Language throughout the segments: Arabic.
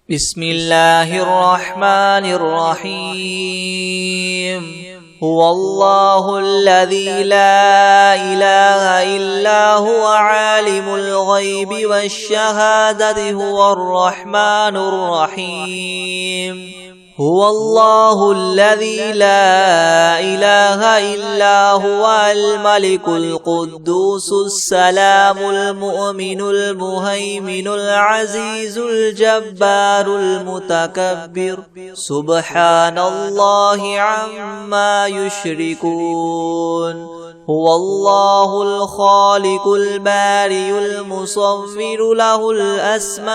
بسم الله الرحمن الرحيم. هو الله الذي لا إله إلا هو عالم الغيب والشهادة هو الرحمن الرحيم. هو الله الذي لا إله إلا هو الملك القدوس السلام المؤمن المهيمن العزيز الجبار المتكبر سبحان الله عما يشركون. هو الله الخالق البارئ المصور له الأسماء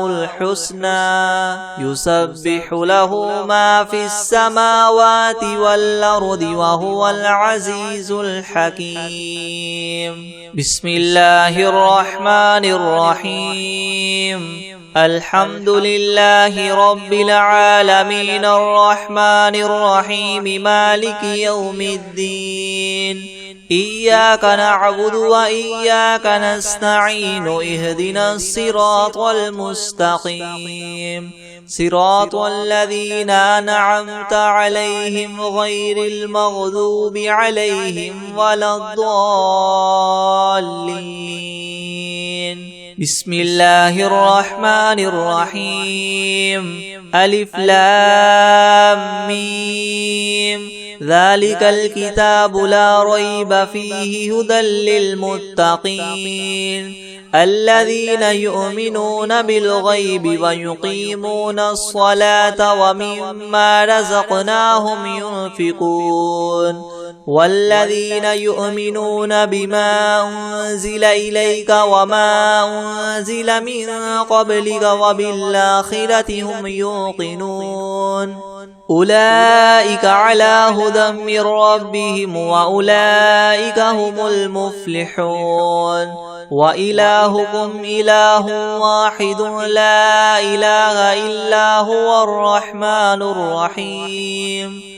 الحسنى يسبح له ما في السماوات والأرض وهو العزيز الحكيم. بسم الله الرحمن الرحيم. الحمد لله رب العالمين الرحمن الرحيم مالك يوم الدين. إياك نعبد وإياك نستعين اهدنا الصراط المستقيم صراط الذين أنعمت عليهم غير المغضوب عليهم ولا الضالين. بسم الله الرحمن الرحيم. ألف لام ميم. ذلك الكتاب لا ريب فيه هدى للمتقين الذين يؤمنون بالغيب ويقيمون الصلاة ومما رزقناهم ينفقون والذين يؤمنون بما أنزل إليك وما أنزل من قبلك وبالآخرة هم يوقنون أولئك على هدى من ربهم وأولئك هم المفلحون. وإلهكم إله واحد لا إله إلا هو الرحمن الرحيم.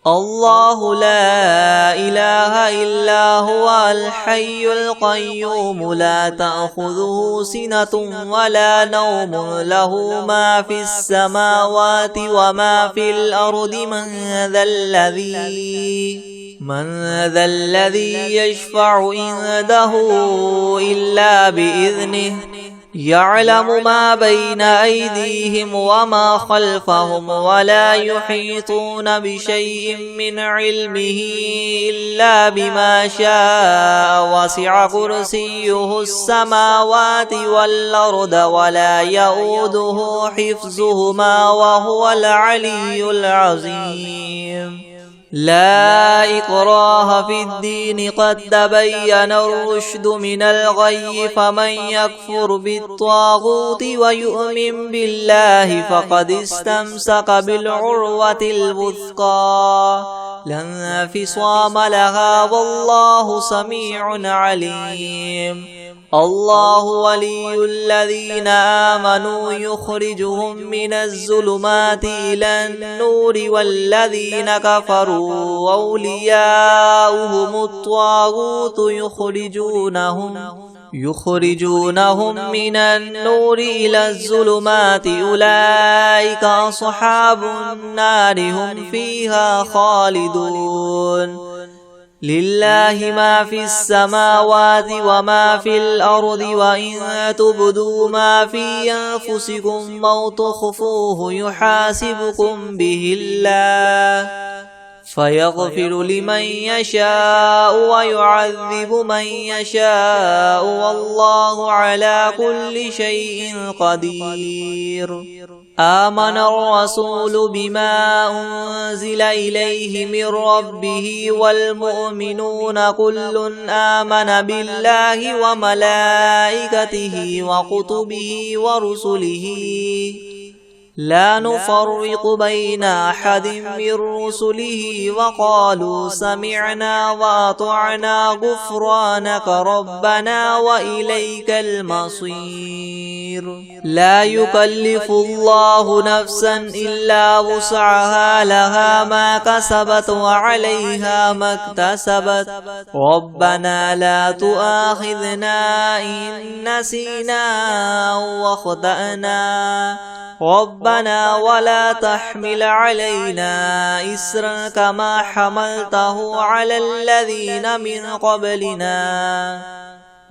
الله لا إله إلا هو الحي القيوم لا تأخذه سنة ولا نوم له ما في السماوات وما في الأرض من ذا الذي يشفع عنده إلا بإذنه يعلم ما بين أيديهم وما خلفهم ولا يحيطون بشيء من علمه إلا بما شاء وسع كرسيه السماوات والأرض ولا يؤوده حفظهما وهو العلي العظيم. لا إكراه في الدين قد تبين الرشد من الغي فمن يكفر بالطاغوت ويؤمن بالله فقد استمسك بالعروة الوثقى لا انفصام لها والله سميع عليم. الله ولي الذين آمنوا يخرجهم من الظلمات إلى النور والذين كفروا أولياؤهم الطاغوت يخرجونهم من النور إلى الظلمات أولئك أصحاب النار هم فيها خالدون. لله ما في السماوات وما في الأرض وإن تبدوا ما في أنفسكم أو تخفوه يحاسبكم به الله فيغفر لمن يشاء ويعذب من يشاء والله على كل شيء قدير. آمن الرسول بما أنزل إليه من ربه والمؤمنون كل آمن بالله وملائكته وكتبه ورسله لا نفرق بين أحد من رسله وقالوا سمعنا وأطعنا غفرانك ربنا وإليك المصير. لا يكلف الله نفسا إلا وسعها لها ما كسبت وعليها ما اكتسبت ربنا لا تؤاخذنا إن نسينا أو أخطأنا ربنا ولا تحمل علينا إسرا كما حملته على الذين من قبلنا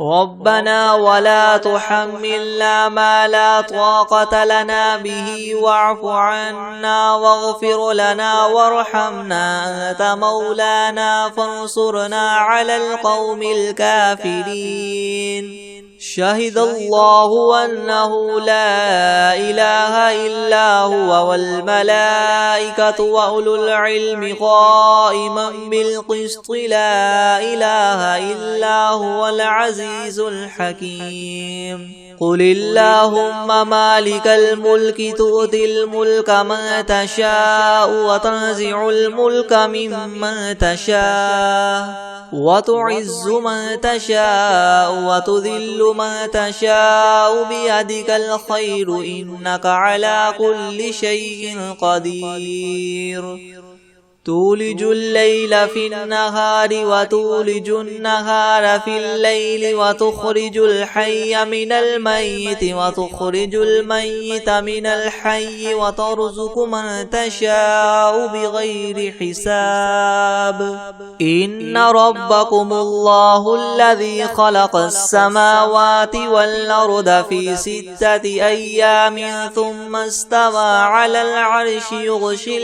ربنا ولا تحملنا ما لا طاقة لنا به واعف عنا واغفر لنا وارحمنا أنت مولانا فانصرنا على القوم الكافرين. شهد الله أنه لا إله إلا هو والملائكة وأولو العلم قائما بالقسط لا إله إلا هو العزيز الحكيم. قل اللهم مالك الملك تؤتي الملك من تشاء وتنزع الملك ممن تشاء وتعز من تشاء وتذل من تشاء بيدك الخير إنك على كل شيء قدير. تولج الليل في النهار وتولج النهار في الليل وتخرج الحي من الميت وتخرج الميت من الحي وترزق من تشاء بغير حساب. إن ربكم الله الذي خلق السماوات والأرض في 6 أيام ثم استوى على العرش يغشي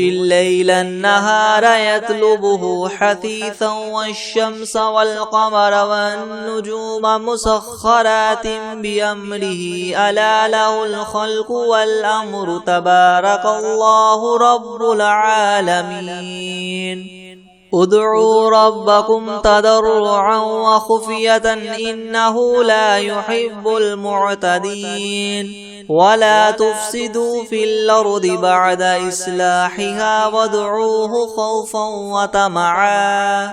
الليل النهار يطلبه حثيثا والشمس والقمر والنجوم مسخرات بأمره ألا له الخلق والأمر تبارك الله رب العالمين. ادعوا ربكم تضرعا وخفية إنه لا يحب المعتدين. ولا تفسدوا في الأرض بعد إصلاحها وادعوه خوفا وطمعا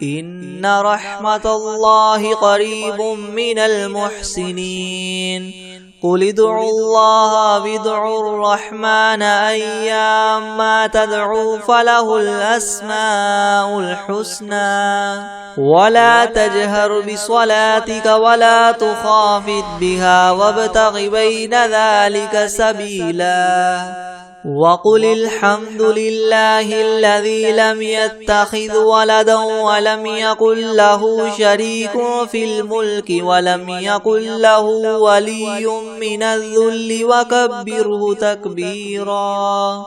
إن رحمة الله قريب من المحسنين. قل ادعوا الله وادعوا الرحمن أيما تدعوا فله الأسماء الحسنى. ولا تجهر بصلاتك ولا تخافت بها وابتغ بين ذلك سبيلا. وقل الحمد لله الذي لم يتخذ ولدا ولم يكن له شريك في الملك ولم يكن له ولي من الذل وكبره تكبيرا.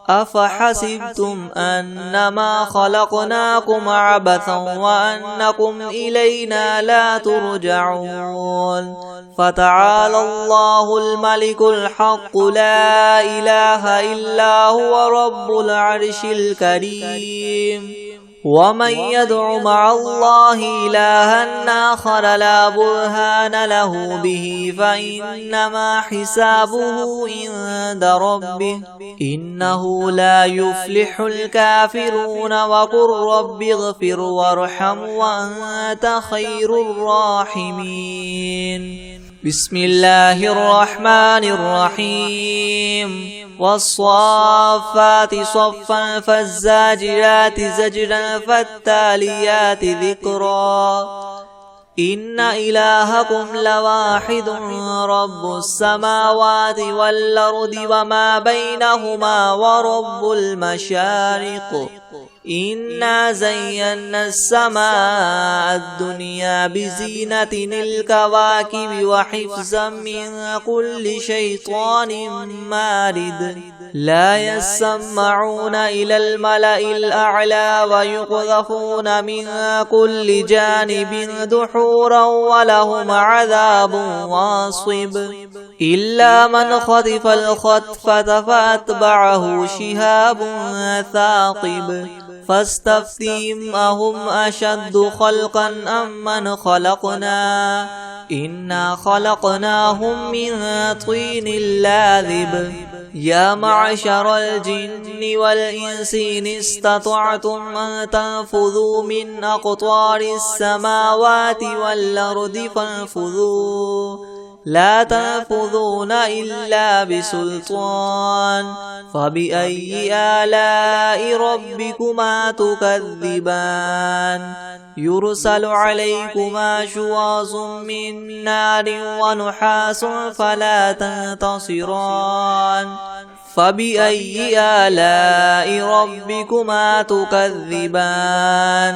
أفحسبتم أنما خلقناكم عبثا وأنكم إلينا لا ترجعون. فتعالى الله الملك الحق لا إله إلا هو رب العرش الكريم. ومن يدع مع الله إلها آخر لا برهان له به فإنما حسابه عند ربه إنه لا يفلح الكافرون. وقل رب اغفر وارحم وأنت خير الراحمين. بسم الله الرحمن الرحيم. والصافات صفا فالزاجرات زجرا فالتاليات ذكرا. إن إلهكم لواحد رب السماوات والأرض وما بينهما ورب المشارق. إنا زينا السماء الدنيا بزينة الكواكب وحفظا من كل شيطان مارد. لا يسمعون إلى الملأ الأعلى ويقذفون من كل جانب دحورا ولهم عذاب واصب. إلا من خطف الخطفة فأتبعه شهاب ثاقب فاستفتهم أهم أشد خلقا أم من خلقنا إنا خلقناهم من طين لاذب يا معشر الجن والإنس إن استطعتم أن تنفذوا من أقطار السماوات والأرض فانفذوا لا تنفذون إلا بسلطان فبأي آلاء ربكما تكذبان يرسل عليكما شواظ من نار ونحاس فلا تنتصران فبأي آلاء ربكما تكذبان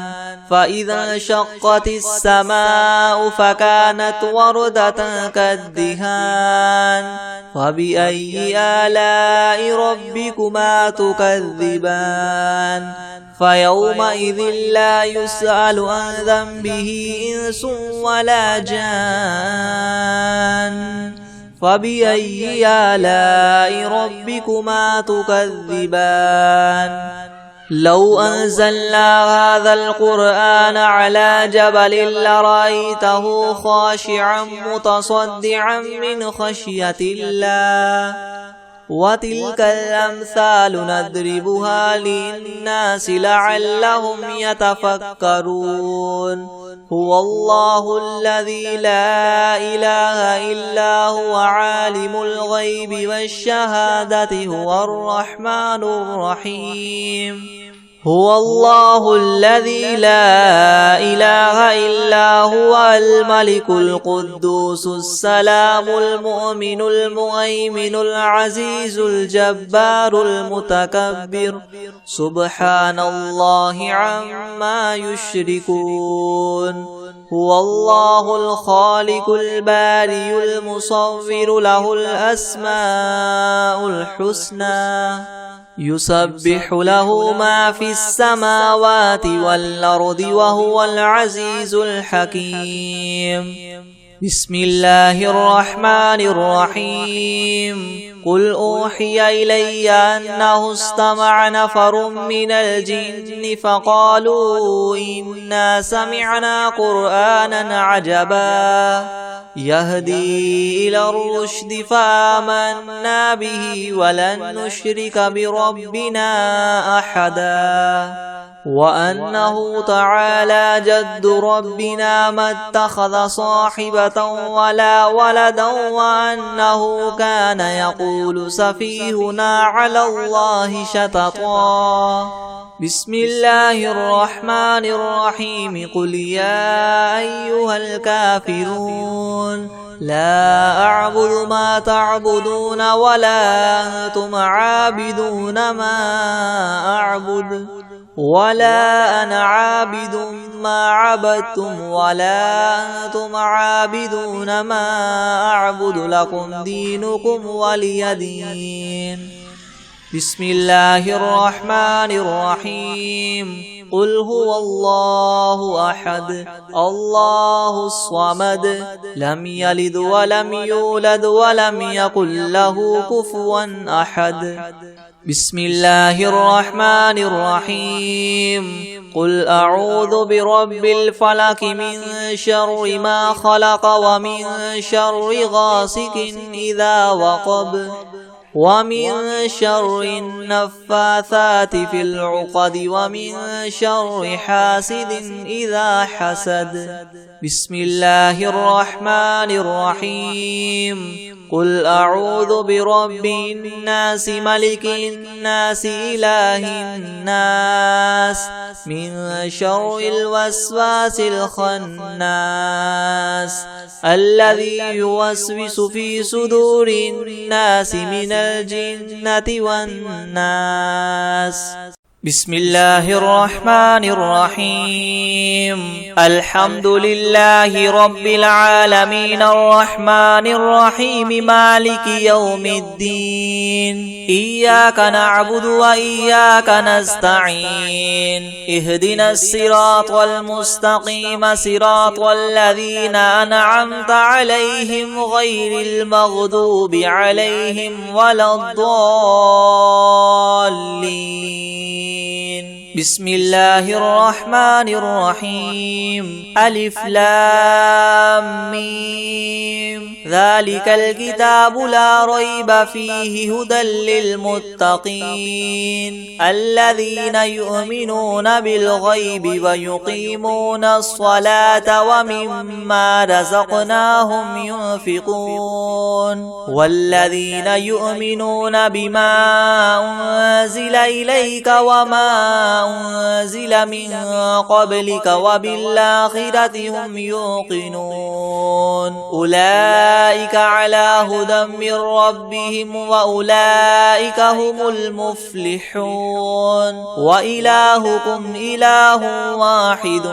فإذا انشقت السماء فكانت وردة كالدهان فبأي آلاء ربكما تكذبان فيومئذ لا يسأل عن ذنبه إنس ولا جان فبأي آلاء ربكما تكذبان لو أنزلنا هذا القرآن على جبل لرأيته خاشعا متصدعا من خشية الله وتلك الأمثال نضربها للناس لعلهم يتفكرون هو الله الذي لا إله إلا هو عالم الغيب والشهادة هو الرحمن الرحيم هو الله الذي لا إله إلا هو الملك القدوس السلام المؤمن المهيمن العزيز الجبار المتكبر سبحان الله عما يشركون هو الله الخالق البارئ المصور له الأسماء الحسنى يسبح له ما في السماوات والأرض وهو العزيز الحكيم بسم الله الرحمن الرحيم قل أوحي إلي أنه استمع نفر من الجن فقالوا إنا سمعنا قرآنا عجبا يهدي إلى الرشد فآمنا به ولن نشرك بربنا أحدا وأنه تعالى جد ربنا ما اتخذ صاحبة ولا ولدا وأنه كان يقول سفيهنا على الله شططا بسم الله الرحمن الرحيم قل يا أيها الكافرون لا أعبد ما تعبدون ولا أنتم عابدون ما أعبد ولا أنا عابد ما عبدتم ولا أنتم عابدون ما أعبد لكم دينكم ولي دين بسم الله الرحمن الرحيم قل هو الله أحد الله الصمد لم يلد ولم يولد ولم يكن له كفوا أحد بسم الله الرحمن الرحيم قل أعوذ برب الفلك من شر ما خلق ومن شر غاسق إذا وقب ومن شر النفاثات في العقد ومن شر حاسد إذا حسد بسم الله الرحمن الرحيم قل أعوذ برب الناس ملك الناس إله الناس من شر الوسواس الخناس الذي يوسوس في صدور الناس من الجنة والناس بسم الله الرحمن الرحيم الحمد لله رب العالمين الرحمن الرحيم مالك يوم الدين إياك نعبد وإياك نستعين اهدنا الصراط المستقيم صراط الذين أنعمت عليهم غير المغضوب عليهم ولا الضالين بسم الله الرحمن الرحيم ألف لام ميم ذلك الكتاب لا ريب فيه هدى للمتقين الذين يؤمنون بالغيب ويقيمون الصلاة ومما رزقناهم ينفقون والذين يؤمنون بما أنزل إليك وما أنزل من قبلك وبالآخرة هم يوقنون أولئك على هدى من ربهم وأولئك هم المفلحون وإلهكم إله واحد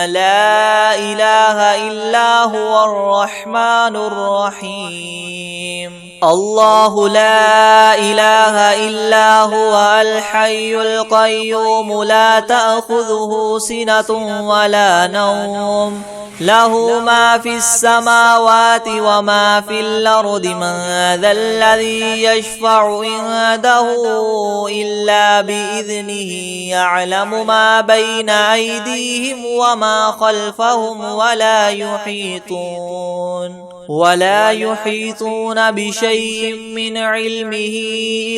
لا إله إلا هو الرحمن الرحيم الله لا إله إلا هو الحي القيوم لا تأخذه سنة ولا نوم له ما في السماوات وما في الأرض من ذا الذي يشفع عنده إلا بإذنه يعلم ما بين أيديهم وما خلفهم ولا يحيطون بشيء من علمه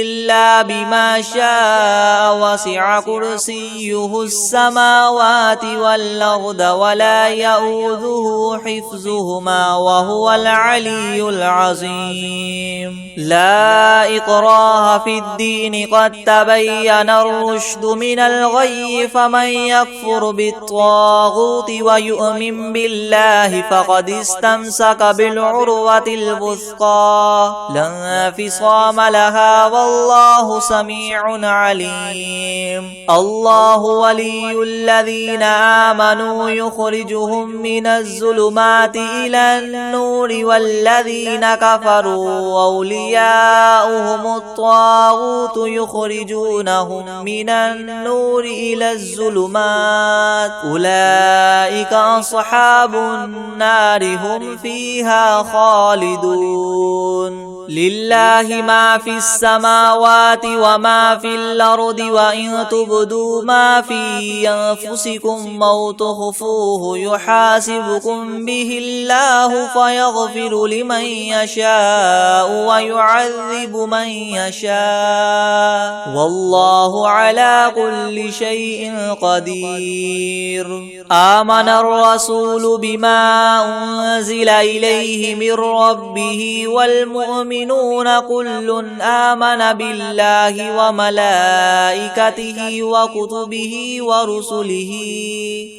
إلا بما شاء وسع كرسيه السماوات والأرض ولا يؤوده حفظهما وهو العلي العظيم لا إكراه في الدين قد تبين الرشد من الغي فمن يكفر بالطاغوت ويؤمن بالله فقد استمسك بالعروة الوثقى لا انفصام لها والله سميع عليم الله ولي الذين آمنوا يخرجهم من الظلمات إلى النور والذين كفروا أولياؤهم الطاغوت يخرجونهم من النور إلى الظلمات أولئك أصحاب النار هم فيها خالدون لله ما في السماوات وما في الأرض وإن تبدوا ما في أنفسكم أو تخفوه يحاسبكم به الله فيغفر لمن يشاء ويعذب من يشاء والله على كل شيء قدير آمن الرسول بما أنزل إليه من ربه والمؤمنون كل آمن بالله وملائكته وكتبه ورسله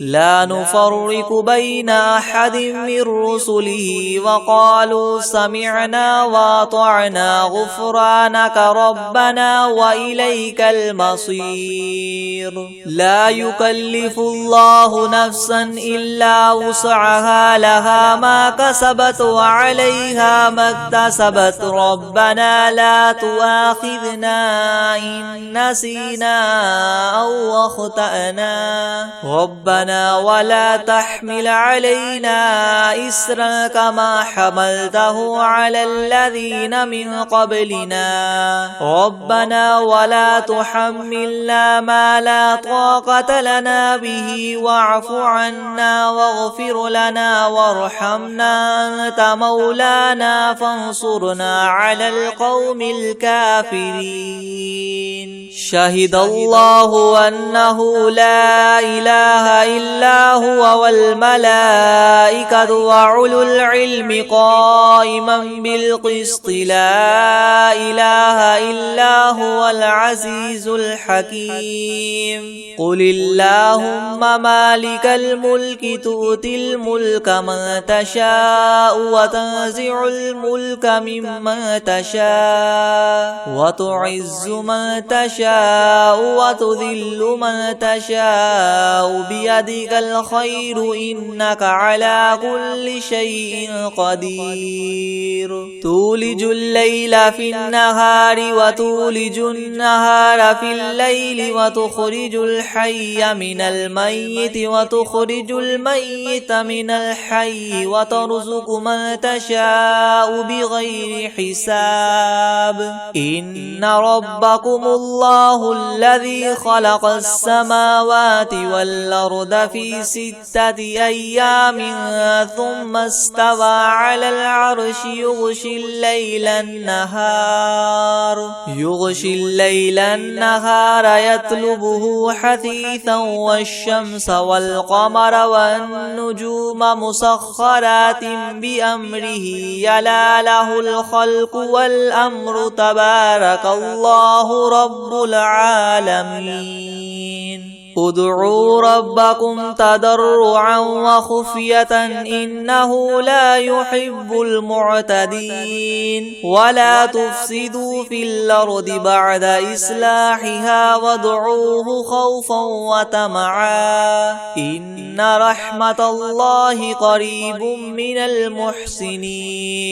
لا نفرق بين أحد من رسله وقالوا سمعنا وأطعنا غفرانك ربنا وإليك المصير لا يكلف الله نفسا إلا وسعها لها ما كسبت وعليها ما اكتسبت ربنا لا تؤاخذنا إن نسينا أو أخطأنا ربنا ولا تحمل علينا إسرا كما حملته على الذين من قبلنا ربنا ولا تحملنا ما لا طاقة لنا به واعف عنا واغفر لنا وارحمنا أنت مولانا فانصرنا على القوم الكافرين شهد الله أنه لا إله إلا هو والملائكة وأولو العلم قائما بالقسط لا إله إلا هو العزيز الحكيم قل اللهم مالك الملك تؤتي الملك من تشاء وتنزع الملك ممن تشاء وتعز من تشاء وتذل من تشاء بيدك الخير إنك على كل شيء قدير تولج الليل في النهار وتولج النهار في الليل وتخرج الحي من الميت وتخرج الميت من الحي وترزق من تشاء بغير حساب إن ربكم الله الذي خلق السماوات والأرض في 6 أيام ثم استوى على العرش يغشي الليل النهار يطلبه حثيثا والشمس والقمر والنجوم مسخرات بأمره يلا له الخلق والأمر تبارك الله رب العالمين ادعوا ربكم تضرعا وخفية إنه لا يحب المعتدين ولا تفسدوا في الأرض بعد إصلاحها وادعوه خوفا وطمعا إن رحمة الله قريب من المحسنين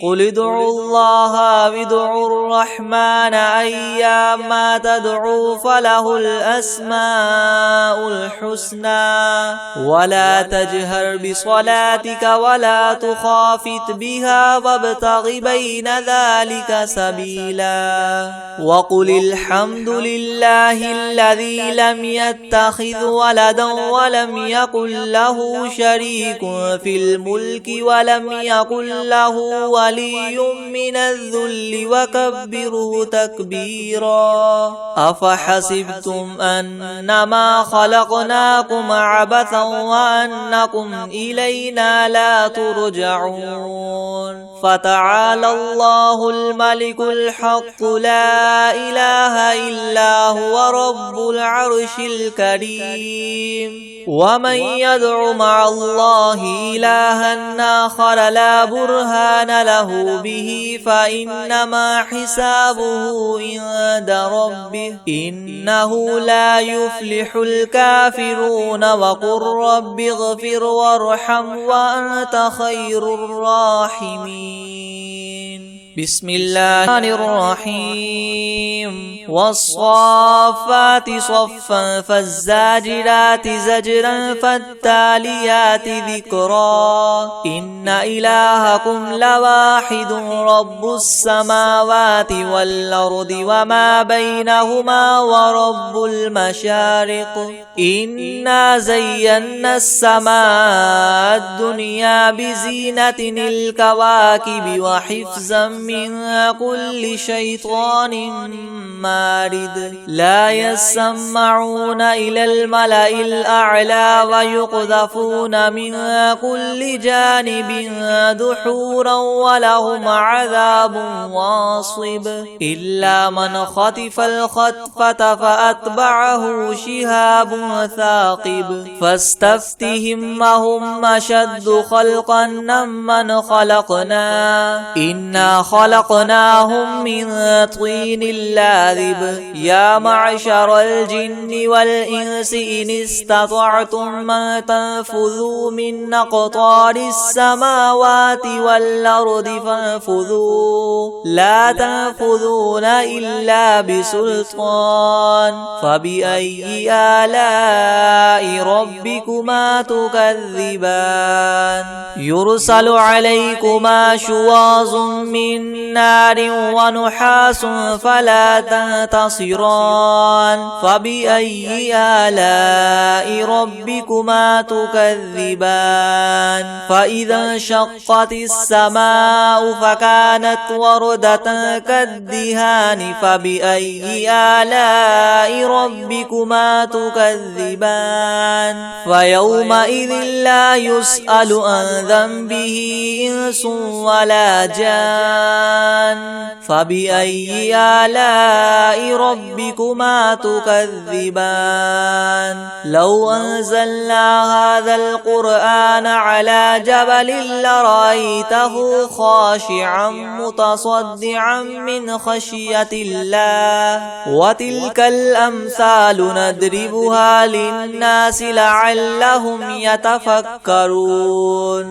قل ادعوا الله وادعوا الرحمن أيما تدعوا فله الأسماء الحسنى ولا تجهر بصلاتك ولا تخافت بها وابتغ بين ذلك سبيلا وقل الحمد لله الذي لم يتخذ ولدا ولم يكن له شريك في الملك ولم يكن له ولي من الذل وكبره تكبيرا أفحسبتم أنما خلقناكم عبثا وأنكم إلينا لا ترجعون فتعالى الله الملك الحق لا إله إلا هو رب العرش الكريم ومن يدع مع الله إلها آخر لا برهان له به فإنما حسابه عند ربه إنه لا يفلح الكافرون وقل رب اغفر وارحم وأنت خير الراحمين بسم الله الرحيم والصافات صفا فالزاجرات زجرا فالتاليات ذكرا إن إلهكم لواحد رب السماوات والأرض وما بينهما ورب المشارق إنا زينا السماء الدنيا بزينة الكواكب وحفظا من كل شيطان مارد لا يسمعون إلى الملأ الأعلى ويقذفون من كل جانب دحورا ولهم عذاب واصب إلا من خطف الخطفة فأتبعه شهاب ثاقب فاستفتهم أهم أشد خلقا ممن خلقنا إنا خلقناهم من طين لاذب يا معشر الجن والإنس إن استطعتم أن تنفذوا من أقطار السماوات والأرض فانفذوا لا تنفذون إلا بسلطان فبأي آلاء ربكما تكذبان يرسل عليكما شواظ من نار ونحاس فلا تنتصران فبأي آلاء ربكما تكذبان فإذا انشقت السماء فكانت وردة كالدهان فبأي آلاء ربكما تكذبان فيومئذ لا يسأل عن ذنبه إنس ولا جان فبأي آلاء ربكما تكذبان لو أنزلنا هذا القرآن على جبل لرأيته خاشعا متصدعا من خشية الله وتلك الأمثال نضربها للناس لعلهم يتفكرون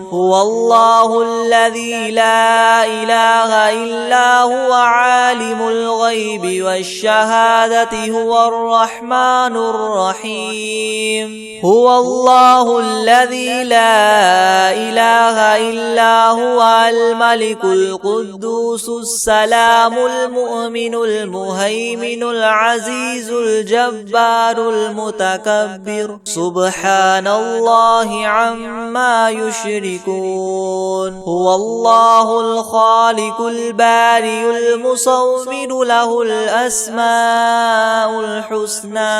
هو الله الذي لا إله إلا هو عالم الغيب والشهادة هو الرحمن الرحيم هو الله الذي لا إله إلا هو الملك القدوس السلام المؤمن المهيمن العزيز الجبار المتكبر سبحان الله عما يشركون هو الله الخالق البارئ المصور له الأسماء الحسنى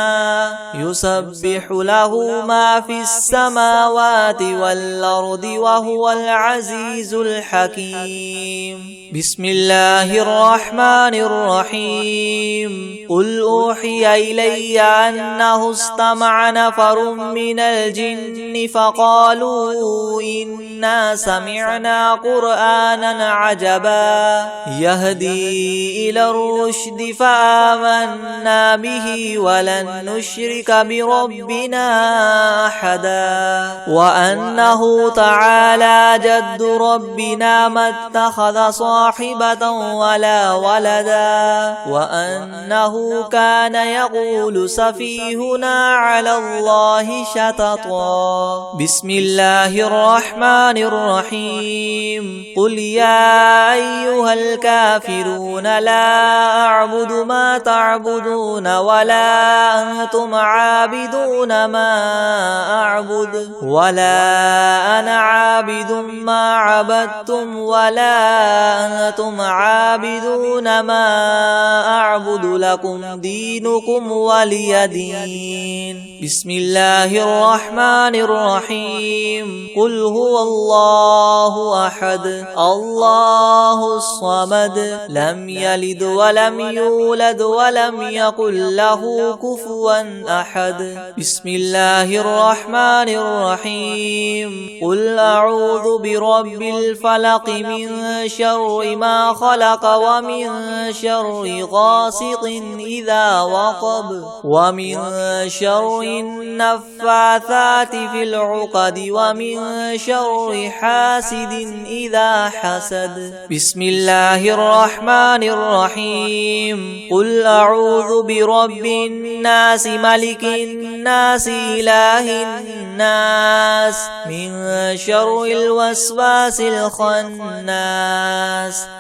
يسبح له ما في السماوات والأرض وهو العزيز الحكيم بسم الله الرحمن الرحيم قل أوحي إلي أنه استمع نفر من الجن فقالوا إنا سمعنا قرآنا عجبا يهدي إلى الرشد فآمنا به ولن نشرك بربنا أحدا وأنه تعالى جد ربنا ما اتخذ صاحبة ولا ولدا وأنه كان يقول سفيهنا على الله شططا بسم الله الرحمن الرحيم قل يا أيها الكافرون لا أعبد ما تعبدون ولا أنتم عابدون ما أعبد ولا أنا عابد ما عبدتم ولا أنتم عابدون ما أعبد لكم دينكم ولي دين بسم الله الرحمن الرحيم قل هو الله أحد الله الصمد لم يلد ولم يولد ولم يكن له كفوا أحد بسم الله الرحمن الرحيم قل أعوذ برب الفلق من شر ما خلق ومن شر غاسق إذا وقب ومن شر النفاثات في العقد ومن شر حاسد إذا حسد بسم الله الرحمن الرحيم قل أعوذ برب الناس ملك الناس إله الناس من شر الوسواس الخناس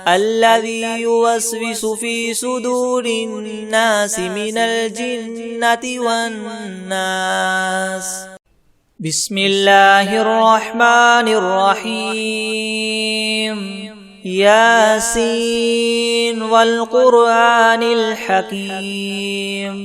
الذي يوسوس في صدور الناس من الجنة والناس بسم الله الرحمن الرحيم ياسين والقرآن الحكيم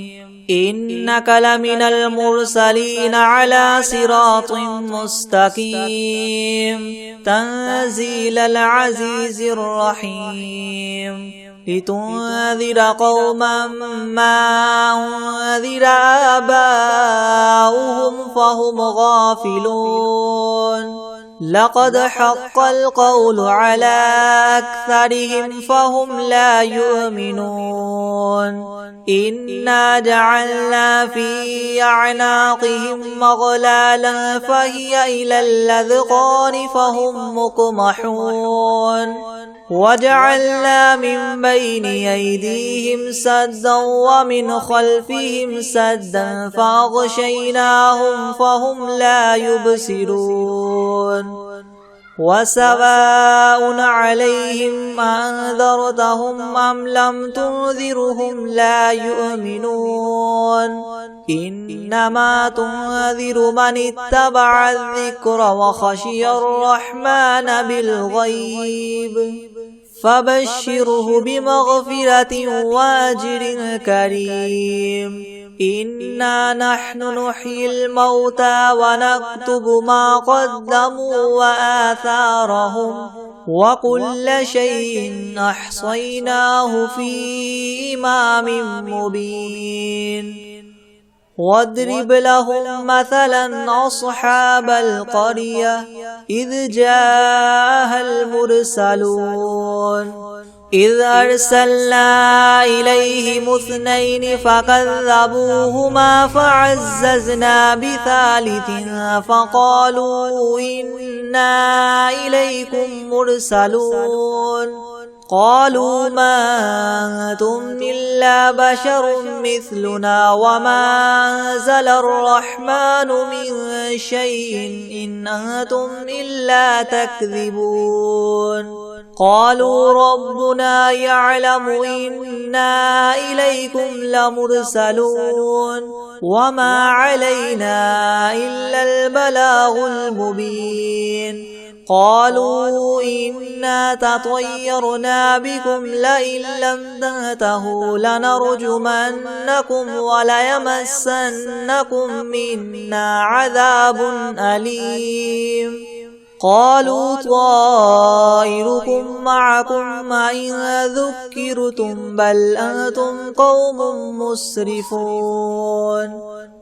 إنك لمن المرسلين على صراط مستقيم تنزيل العزيز الرحيم لتنذر قوما ما أنذر آباؤهم فهم غافلون لقد حق القول على أكثرهم فهم لا يؤمنون إنا جعلنا في أعناقهم مغلالا فهي إلى الأذقان فهم مقمحون وجعلنا من بين أيديهم سدا ومن خلفهم سدا فأغشيناهم فهم لا يبصرون وسواء عليهم أنذرتهم أم لم تنذرهم لا يؤمنون إنما تنذر من اتبع الذكر وخشي الرحمن بالغيب فبشره بمغفرة وأجر كريم إنا نحن نحيي الموتى ونكتب ما قدموا وآثارهم وكل شيء أحصيناه في إمام مبين واضرب لهم مثلا أصحاب القرية إذ جاءها المرسلون إذ أرسلنا إليهم 2 فكذبوهما فعززنا بثالث فقالوا إنا إليكم مرسلون قالوا ما أنتم إلا بشر مثلنا وما أنزل الرحمن من شيء إن أنتم إلا تكذبون قالوا ربنا يعلم إنا إليكم لمرسلون وما علينا إلا البلاغ المبين قالوا إنا تطيرنا بكم لئن لم تنتهوا لنرجمنكم وليمسنكم منا عذاب أليم قالوا طائركم معكم إن ذكرتم بل أنتم قوم مسرفون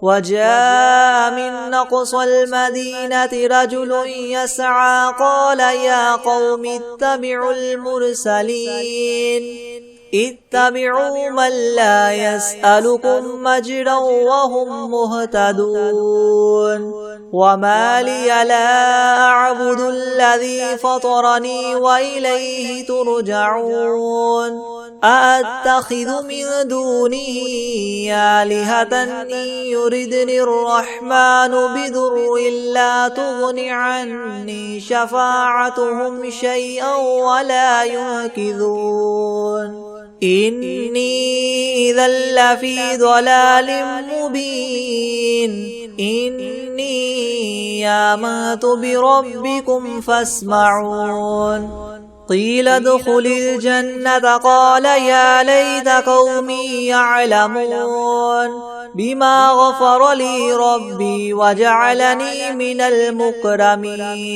وجاء من أقصى المدينة رجل يسعى قال يا قوم اتبعوا المرسلين اتبعوا من لا يسألكم مجرا وهم مهتدون وما لي لا أعبد الذي فطرني وإليه ترجعون أأتخذ من دونه آلهة إن يردني الرحمن بضر لا تغن عني شفاعتهم شيئا ولا ينقذون إني إذا لفي ضلال مبين إني آمنت بربكم فاسمعون قيل ادخل الجنة قال يا ليت قومي يعلمون بما غفر لي ربي وجعلني من المكرمين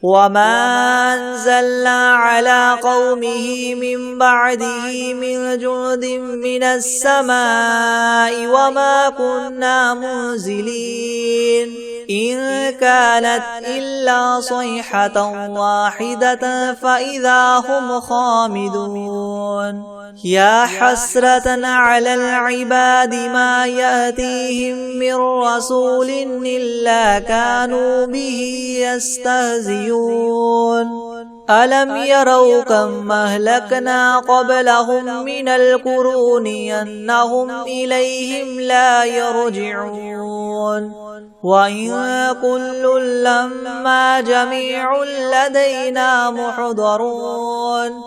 وما أنزلنا على قومه من بعده من جند من السماء وما كنا منزلين إن كانت إلا صيحة واحدة فإذا هم خامدون يا حسرة على العباد ما يأتيهم من رسول إلا كانوا به يستهزئون ألم يروا كم أهلكنا قبلهم من القرون أنهم إليهم لا يرجعون وإن كل لما جميع لدينا محضرون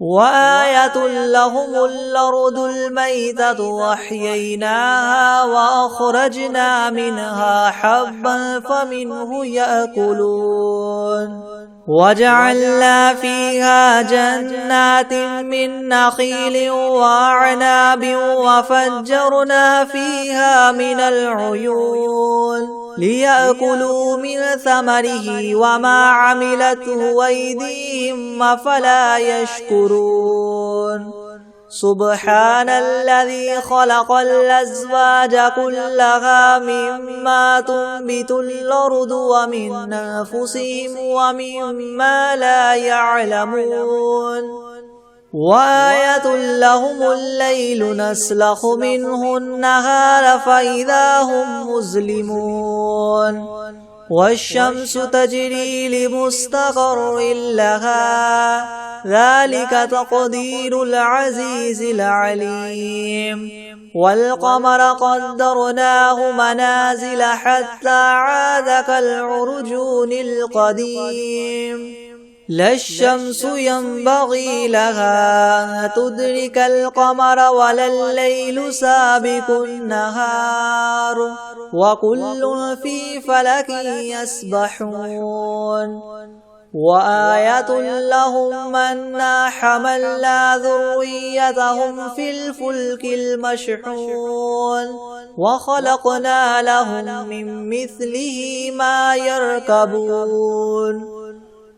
وآية لهم الأرض الميتة وأحييناها وأخرجنا منها حبا فمنه يأكلون وجعلنا فيها جنات من نخيل وأعناب وفجرنا فيها من العيون ليأكلوا من ثمره وما عملته أيديهم أفلا يشكرون سبحان الذي خلق الأزواج كلها مما تنبت الأرض ومن أنفسهم ومما لا يعلمون وآية لهم الليل نسلخ منه النهار فإذا هم مظلمون والشمس تجري لمستقر لها ذلك تقدير العزيز العليم والقمر قدرناه منازل حتى عاد كالعرجون القديم لا الشمس ينبغي لها أن تدرك القمر ولا الليل سابق النهار وكل في فلك يسبحون وآية لهم أنا حملنا ذريتهم في الفلك المشحون وخلقنا لهم من مثله ما يركبون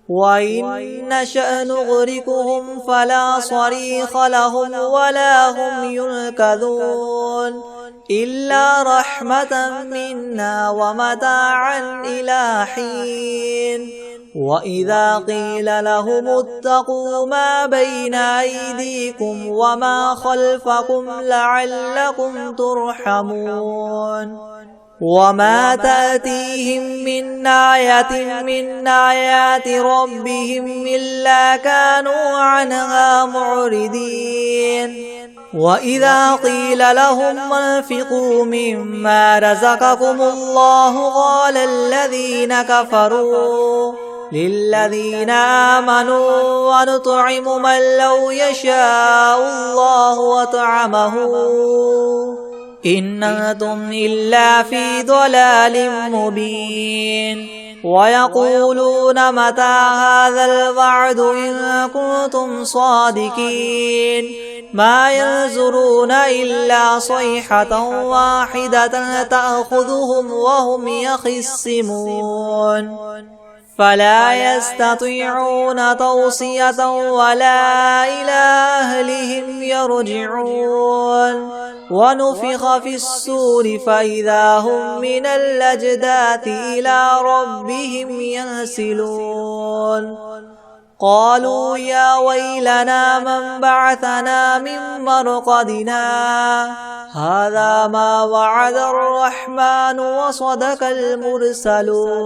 وإن نشأ نغرقهم فلا صريخ لهم ولا هم ينقذون إلا رحمة منا ومتاعا إلى حين وإذا قيل لهم اتقوا ما بين أيديكم وما خلفكم لعلكم ترحمون وما تأتيهم من آية من آيات ربهم إلا كانوا عنها معرضين وإذا قيل لهم انفقوا مما رزقكم الله قال الذين كفروا للذين آمنوا ونطعم من لو يشاء الله وطعمه إن أنتم إلا في ضلال مبين ويقولون متى هذا الوعد إن كنتم صادقين ما ينظرون إلا صيحة واحدة تأخذهم وهم يخصمون فلا يستطيعون توصية ولا إلى أهلهم يرجعون ونفخ في الصور فإذا هم من الأجداث إلى ربهم ينسلون قالوا يا ويلنا من بعثنا من مرقدنا هذا ما وعد الرحمن وصدق المرسلون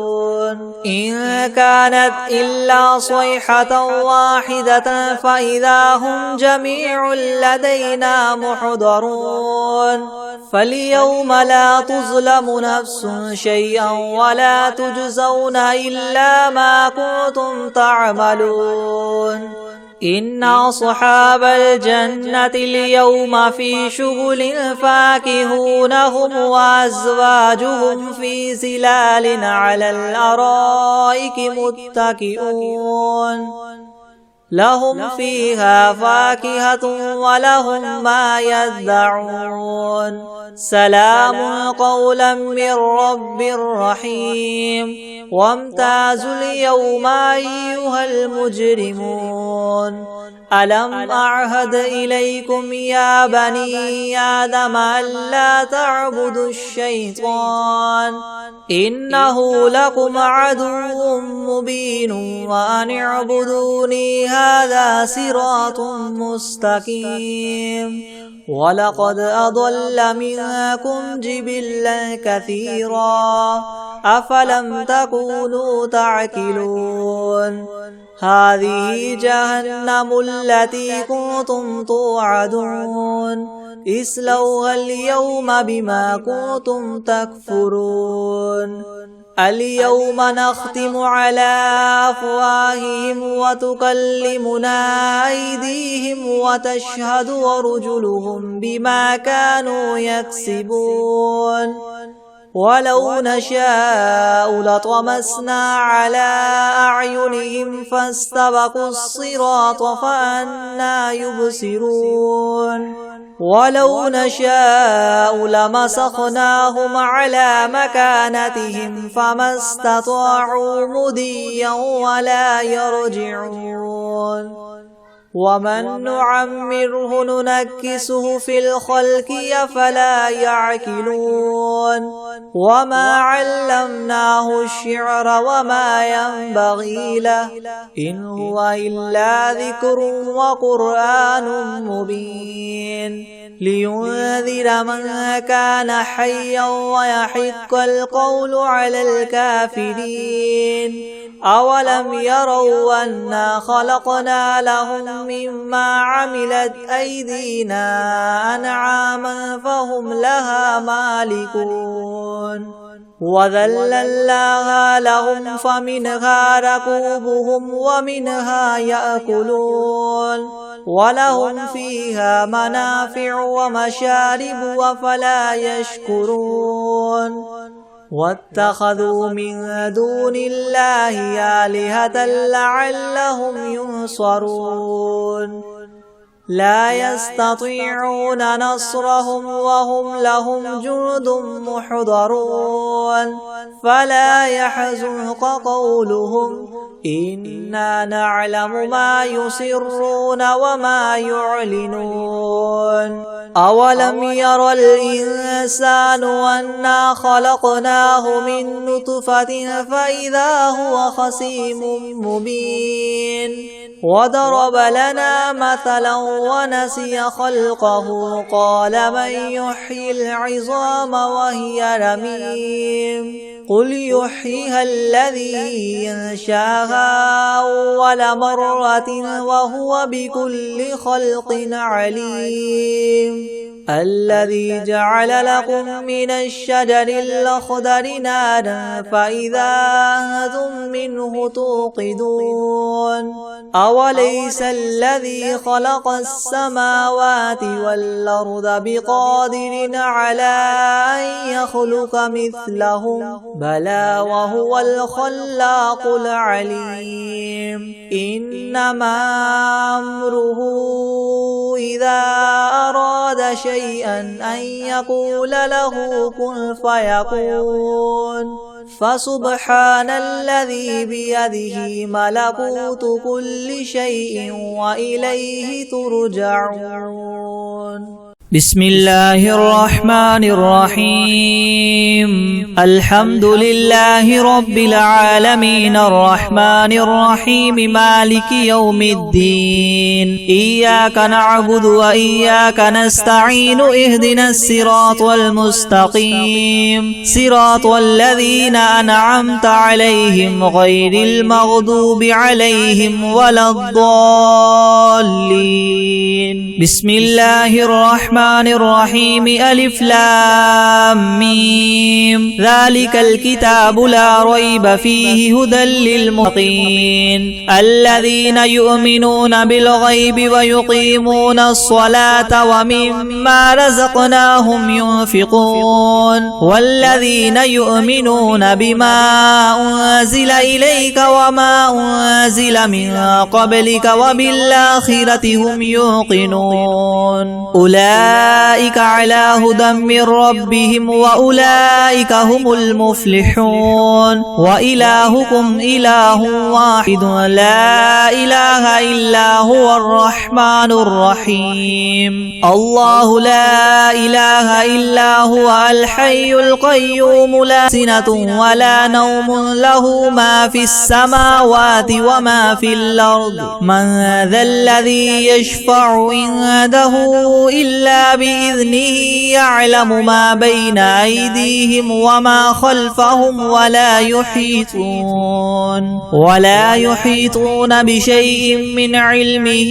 إن كانت إلا صيحة واحدة فإذا هم جميع لدينا محضرون فاليوم لا تظلم نفس شيئا ولا تجزون إلا ما كنتم تعملون إن أصحاب الجنة اليوم في شغل فاكهون هم وأزواجهم في ظلال على الأرائك متكئون لهم فيها فاكهة ولهم ما يدعون سلام قولا من رب رحيم وامتازوا اليوم أيها المجرمون ألم أعهد إليكم يا بني آدم ألا تعبدوا الشيطان إنه لكم عدو مبين وأن اعبدوني هذا صراط مستقيم ولقد أضل منكم جبلا كثيرا أفلم تكونوا تعقلون هذه جهنم التي كنتم توعدون اصلوها اليوم بما كنتم تكفرون اليوم نختم على أفواههم وتكلمنا أيديهم وتشهد أرجلهم بما كانوا يكسبون ولو نشاء لطمسنا على أعينهم فاستبقوا الصراط فأنى يبصرون ولو نشاء لمسخناهم على مكانتهم فما استطاعوا مضيا ولا يرجعون ومن نعمره ننكسه في الخلق أفلا يعقلون وما علمناه الشعر وما ينبغي له إن هو إلا ذكر وقرآن مبين لينذر من كان حيا ويحق القول على الكافرين أولم يروا أنا خلقنا لهم مما عملت أيدينا أنعاما فهم لها مالكون وذللناها لهم فمنها ركوبهم ومنها يأكلون ولهم فيها منافع ومشارب وفلا يشكرون واتخذوا من دون الله آلهة لعلهم ينصرون لا يستطيعون نصرهم وهم لهم جند محضرون فلا يحزنك قولهم إنا نعلم ما يسرون وما يعلنون أولم ير الإنسان أنا خلقناه من نطفة فإذا هو خصيم مبين وضرب لنا مثلا ونسي خلقه قال من يحيي العظام وهي رميم قل يحييها الذي أنشاها أول مرة وهو بكل خلق عليم الذي جعل لكم من الشجر الأخضر نارا فإذا أنتم منه توقدون أوليس الذي خلق السماوات والأرض بقادر على أن يخلق مثلهم بلى وهو الخلاق العليم إنما أمره إذا أراد شيئا أن يقول له كن فيكون فسبحان الذي بيده ملكوت كل شيء وإليه ترجعون. بسم الله الرحمن الرحيم الحمد لله رب العالمين الرحمن الرحيم مالك يوم الدين إياك نعبد وإياك نستعين اهدنا الصراط المستقيم صراط الذين أنعمت عليهم غير المغضوب عليهم ولا الضالين. بسم الله الرحمن الرحيم ألف لام ميم ذلك الكتاب لا ريب فيه هدى للمتقين الذين يؤمنون بالغيب ويقيمون الصلاة ومما رزقناهم ينفقون والذين يؤمنون بما أنزل إليك وما أنزل من قبلك وبالآخرة هم يوقنون أولئك على هدى من ربهم وأولئك هم المفلحون وإلهكم إله واحد لا إله إلا هو الرحمن الرحيم الله لا إله إلا هو الحي القيوم لا سنة ولا نوم له ما في السماوات وما في الأرض من ذا الذي يشفع عنده إلا بإذنه يعلم ما بين أيديهم وما خلفهم ولا يحيطون بشيء من علمه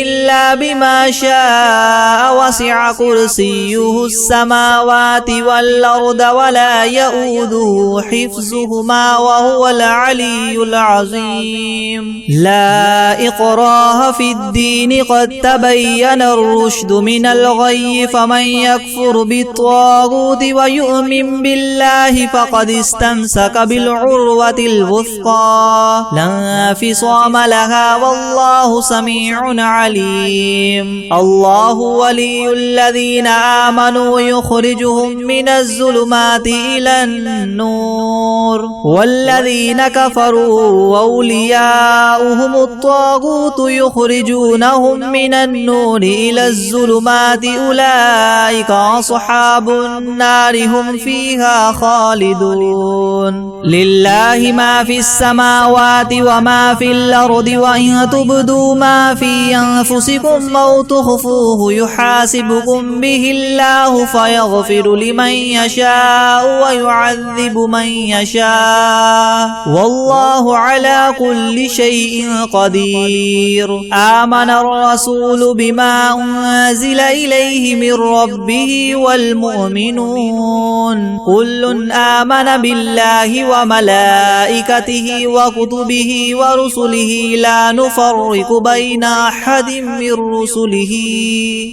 إلا بما شاء وسع كرسيه السماوات والأرض ولا يؤوده حفظهما وهو العلي العظيم. لا إكراه في الدين قد تبين الرشد من الغي فمن يكفر بالطاغوت ويؤمن بالله فقد استمسك بالعروة الوثقى لا انفصام لها والله سميع عليم. الله ولي الذين آمنوا يخرجهم من الظلمات إلى النور والذين كفروا أولياؤهم الطاغوت يخرجونهم من النور إلى الظلمات أولئك أصحاب النار هم فيها خالدون. لله ما في السماوات وما في الأرض وإن تبدوا ما في أنفسكم أو تخفوه يحاسبكم به الله فيغفر لمن يشاء ويعذب من يشاء والله على كل شيء قدير. آمن الرسول بما أنزل إليه من ربه والمؤمنون كل آمن بالله وملائكته وكتبه ورسله لا نفرق بين أحد من رسله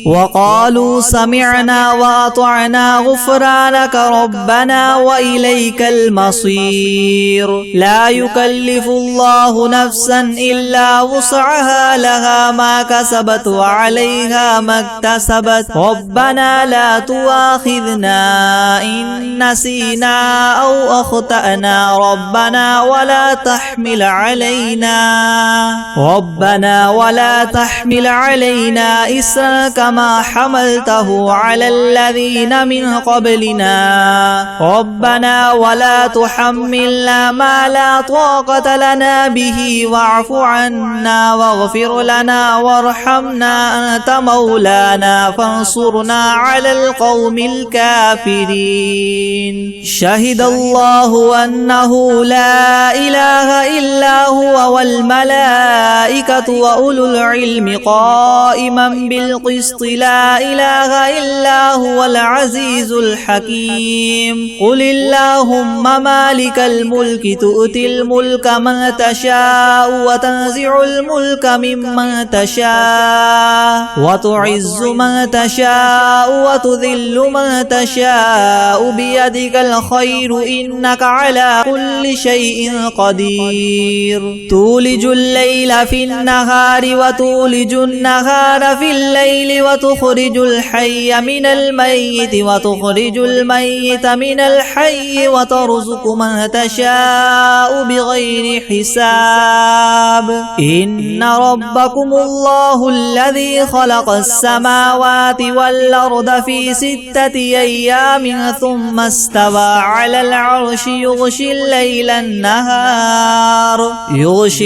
وقالوا سمعنا وأطعنا غفرانك ربنا وإليك المصير. لا يكلف الله نفسا إلا وسعها لها ما كسبت وعليها ما اكتسبت اكتسبت ربنا لا تؤاخذنا إن نسينا أو أخطأنا ربنا ولا تحمل علينا إسرا كما حملته على الذين من قبلنا ربنا ولا تحملنا ما لا طاقة لنا به واعف عنا واغفر لنا وارحمنا أنت مولانا فانصرنا على القوم الكافرين شهد الله أنه لا إله إلا هو والملائكة وأولو العلم قائما بالقسط لا إله إلا هو العزيز الحكيم قل اللهم مالك الملك تؤتي الملك من تشاء وتنزع الملك ممن تشاء وتعز من تشاء وتذل من تشاء بيدك الخير إنك على كل شيء قدير تولج الليل في النهار وتولج النهار في الليل وتخرج الحي من الميت وتخرج الميت من الحي وترزق من تشاء بغير حساب إن ربكم الله الذي خلق السماوات والأرض في 6 أيام ثم استوى على العرش يغشي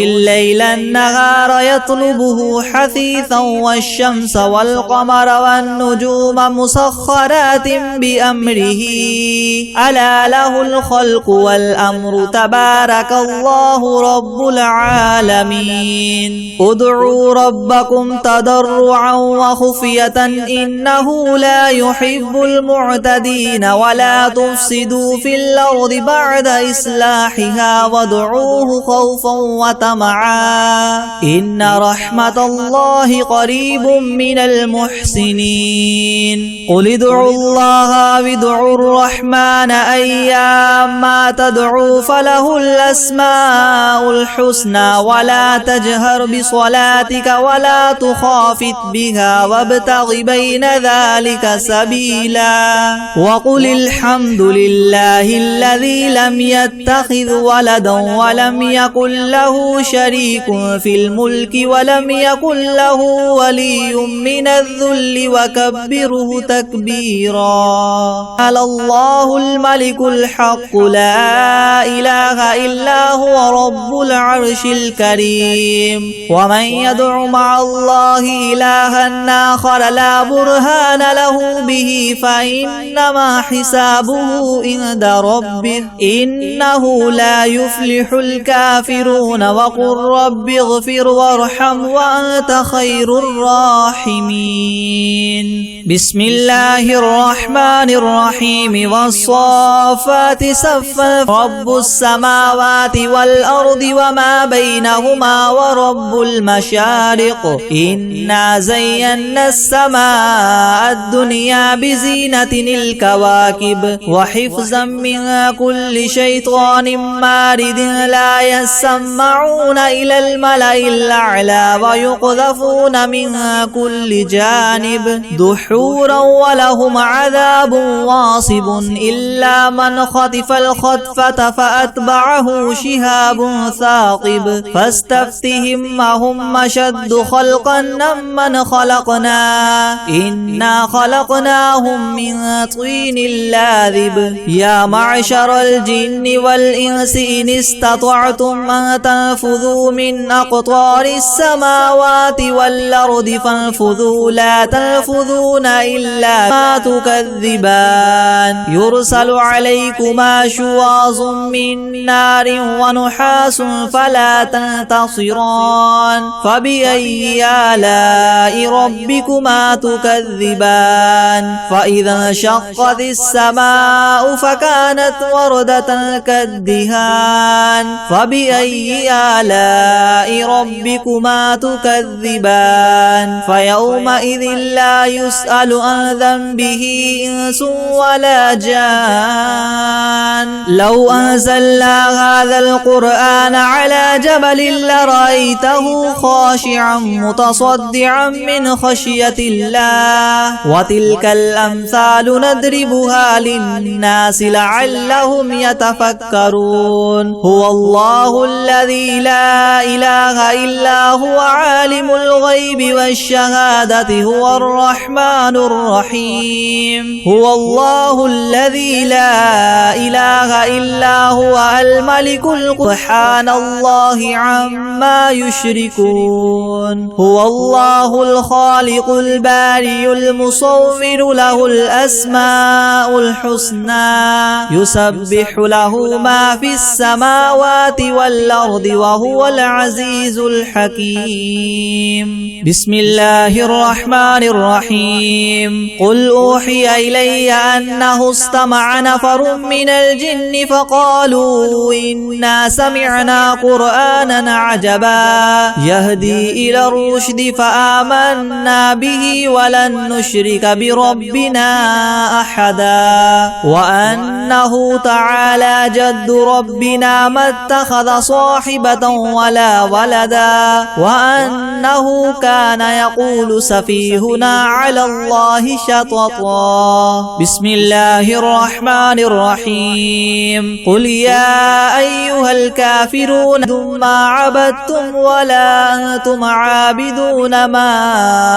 الليل النهار يطلبه حثيثا والشمس والقمر والنجوم مسخرات بأمره ألا له الخلق والأمر تبارك الله رب العالمين ادعوا ربكم تضرعا وخفية إنه لا يحب المعتدين ولا تفسدوا في الأرض بعد إصلاحها وادعوه خوفا وطمعا إن رحمة الله قريب من المحسنين قل ادعوا الله وادعوا الرحمن أيما تدعوا فله الأسماء الحسنى ولا تجهر بصلاتك ولا تخافت بها وابتغ بين ذلك سبيلا وقل الحمد لله الذي لم يتخذ ولدا ولم يكن له شريك في الملك ولم يكن له ولي من الذل وكبره تكبيرا على الله الملك الحق لا إله إلا هو رب العرش الكريم ومن يدع مع الله إلها آخر لا برهان له به فإنما حسابه عند ربه إنه لا يفلح الكافرون وقل رب اغفر وارحم وأنت خير الراحمين بسم الله الرحمن الرحيم والصافات صفا رب السماوات والأرض وما بينهما ورب المشارق إنا زينا السماء الدنيا بزينة الكواكب وحفظا من كل شيطان مارد لا يسمعون إلى الملأ الأعلى ويقذفون من كل جانب دحورا ولهم عذاب واصب إلا من خطف الخطفة فأتبعه شهاب ثاقب فاستفتهم أهم أشد خلقا ممن خلقنا إنا خلقناهم من طين لاذب يا معشر الجن والإنس إن استطعتم أن تنفذوا من أقطار السماوات والأرض فانفذوا لا تنفذون إلا ما تكذبان يرسل عليكما شواظ من نار ونحاس فلا تنتصران فبأي آلاء ربكما تكذبان فإذا انشقت السماء فكانت وردة كالدهان فبأي آلاء ربكما تكذبان فيومئذ لا يسأل عن ذنبه إنس ولا جان لو أنزلنا هذا القرآن على جبل لرأيته خاشعا متصدعا من خشية الله وتلك الأمثال نضربها للناس لعلهم يتفكرون هو الله الذي لا إله إلا هو عالم الغيب والشهادة هو الرحمن الرحيم هو الله الذي لا إله إلا هو الملك سبحان الله عما يشركون هو الله الخالق البارئ المصور له الأسماء الحسنى يسبح له ما في السماوات والأرض وهو العزيز الحكيم بسم الله الرحمن الرحيم قل أوحي إلي أنه استمع نفر من الجن فقالوا إنا سمعنا قرآنا عجبا يهدي إلى الرشد فآمنا به ولن نشرك بربنا أحدا وأنه تعالى جد ربنا ما اتخذ صاحبة ولا ولدا وأنه كان يقول سفيهنا على الله شططا بسم الله الرحمن الرحيم قل يا أيها الكافرون ما عبدتم ولا أنتم عابدون ما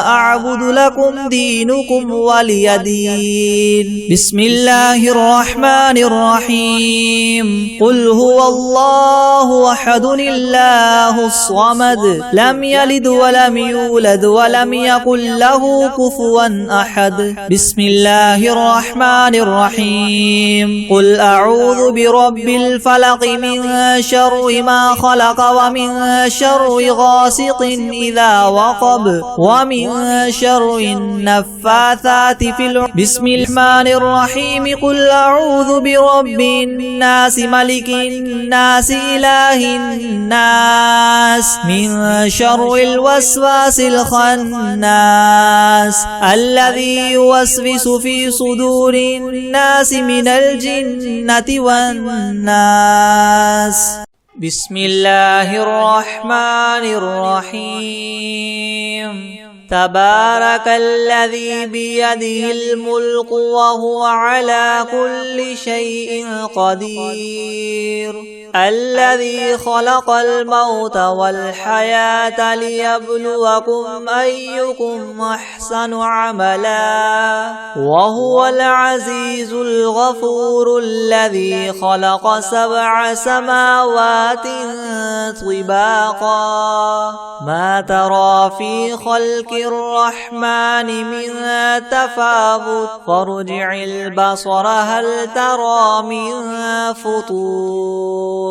أعبد لكم دينكم ولي دين بسم الله الرحمن الرحيم قل هو الله أحد الله الصمد لم يلد ولم يولد ولم يكن له كفوا أحد بسم الله الرحمن الرحيم قل أعوذ برب الفلق من شر ما خلق ومن شر غاسق إذا وقب ومن شر النفاثات في العقد بسم الرحمن الرحيم قل أعوذ برب الناس ملك الناس إله الناس من شر الوسواس الخناس الذي يوسوس في صدور الناس من الجنة والناس بسم الله الرحمن الرحيم تبارك الذي بيده الملك وهو على كل شيء قدير الذي خلق الموت والحياة ليبلوكم أيكم أحسن عملا وهو العزيز الغفور الذي خلق 7 سماوات طباقا ما ترى في خلق الرحمن من تفاوت فارجع البصر هل ترى من فطور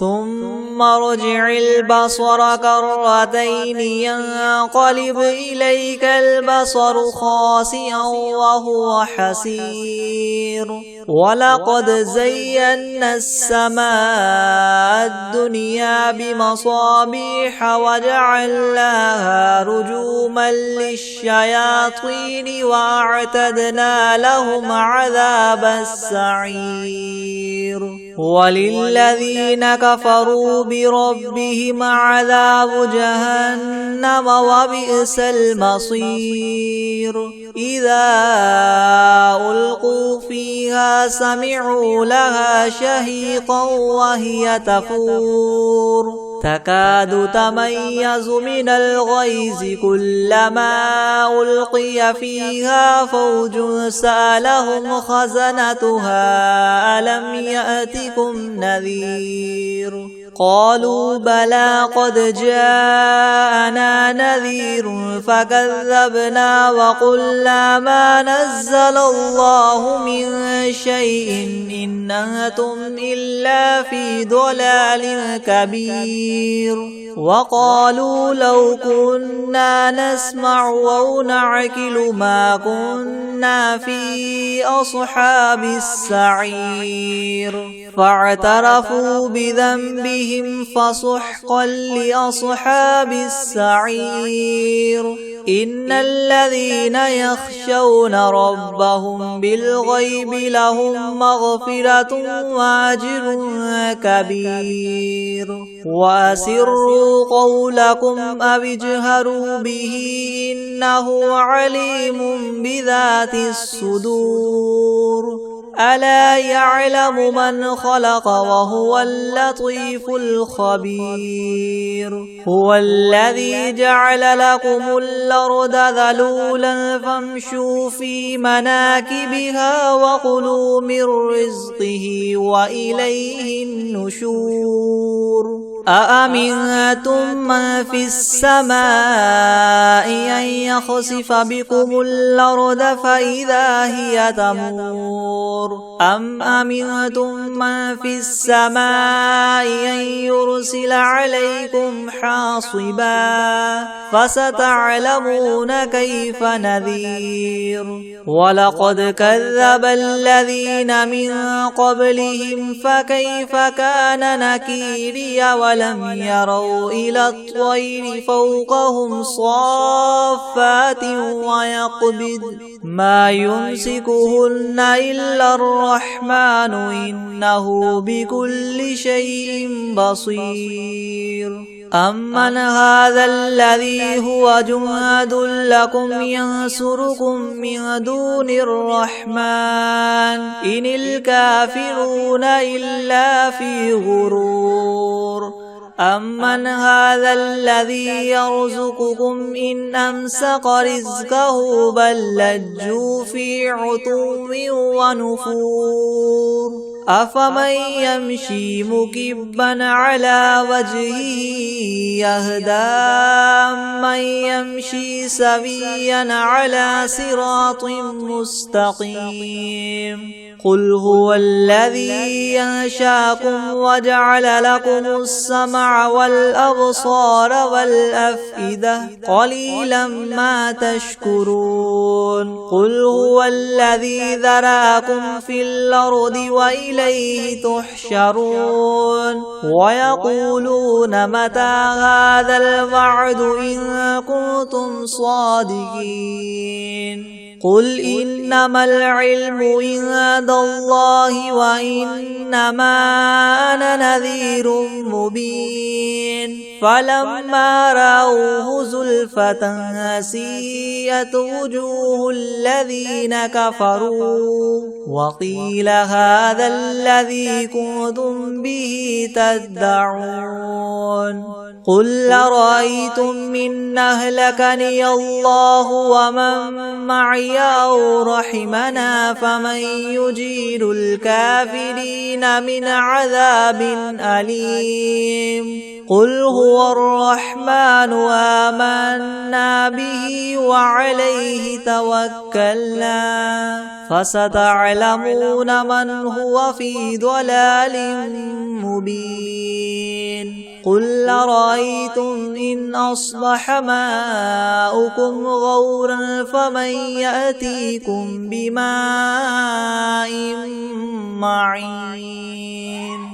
ثم ارجع البصر كرتين ينقلب إليك البصر خاسئا وهو حسير ولقد زينا السماء الدنيا بمصابيح وجعلناها رجوما للشياطين وأعتدنا لهم عذاب السعير وللذين كفروا بربهم عذاب جهنم وبئس المصير إذا ألقوا فيها سمعوا لها شهيقا وهي تفور تكاد تميز من الغيظ كلما ألقي فيها فوج سألهم خزنتها ألم يأتكم نذير قالوا بلى قد جاءنا نذير فكذبنا وقلنا ما نزل الله من شيء إن أنتم إلا في ضلال كبير وقالوا لو كنا نسمع أو نعقل ما كنا في أصحاب السعير فاعترفوا بذنبهم بهم فسحقا لأصحاب السعير إن الذين يخشون ربهم بالغيب لهم مغفرة وأجر كبير وأسروا قولكم أو اجهروا به إنه عليم بذات الصدور ألا يعلم من خلق وهو اللطيف الخبير هو الذي جعل لكم الأرض ذلولا فامشوا في مناكبها وكلوا من رزقه وإليه النشور أأمنتم من في السماء أن يخسف بكم الأرض فإذا هي تمور أم أمنتم من في السماء أن يرسل عليكم حاصبا فستعلمون كيف نذير ولقد كذب الذين من قبلهم فكيف كان نكيري ولم يروا إلى الطير فوقهم صافات ويقبض ما يمسكهن إلا الرحمن إنه بكل شيء بصير أمن هذا الذي هو جند لكم ينصركم من دون الرحمن إن الكافرون إلا في غرور أمن هذا الذي يرزقكم إن أمسك رزقه بل لجوا في عتو ونفور أفمن يمشي مكبا على وجهه يهدى من يمشي سويا على صراط مستقيم قل هو الذي ينشاكم وجعل لكم السمع والأبصار والأفئدة قليلا ما تشكرون قل هو الذي ذراكم في الأرض وإليه تحشرون ويقولون متى هذا الوعد إن كنتم صادقين قل إنما العلم عند الله وإنما أنا نذير مبين فلما رأوه زلفة سيئت وجوه الذين كفروا وقيل هذا الذي كنتم به تدعون قل أرأيتم إن أهلكني الله ومن معي أو رحمنا فمن يجير الكافرين من عذاب أليم قل هو الرحمن آمنا به وعليه توكلنا فستعلمون من هو في ضلال مبين قل أرأيتم إن أصبح ماؤكم غورا فمن يأتيكم بماء معين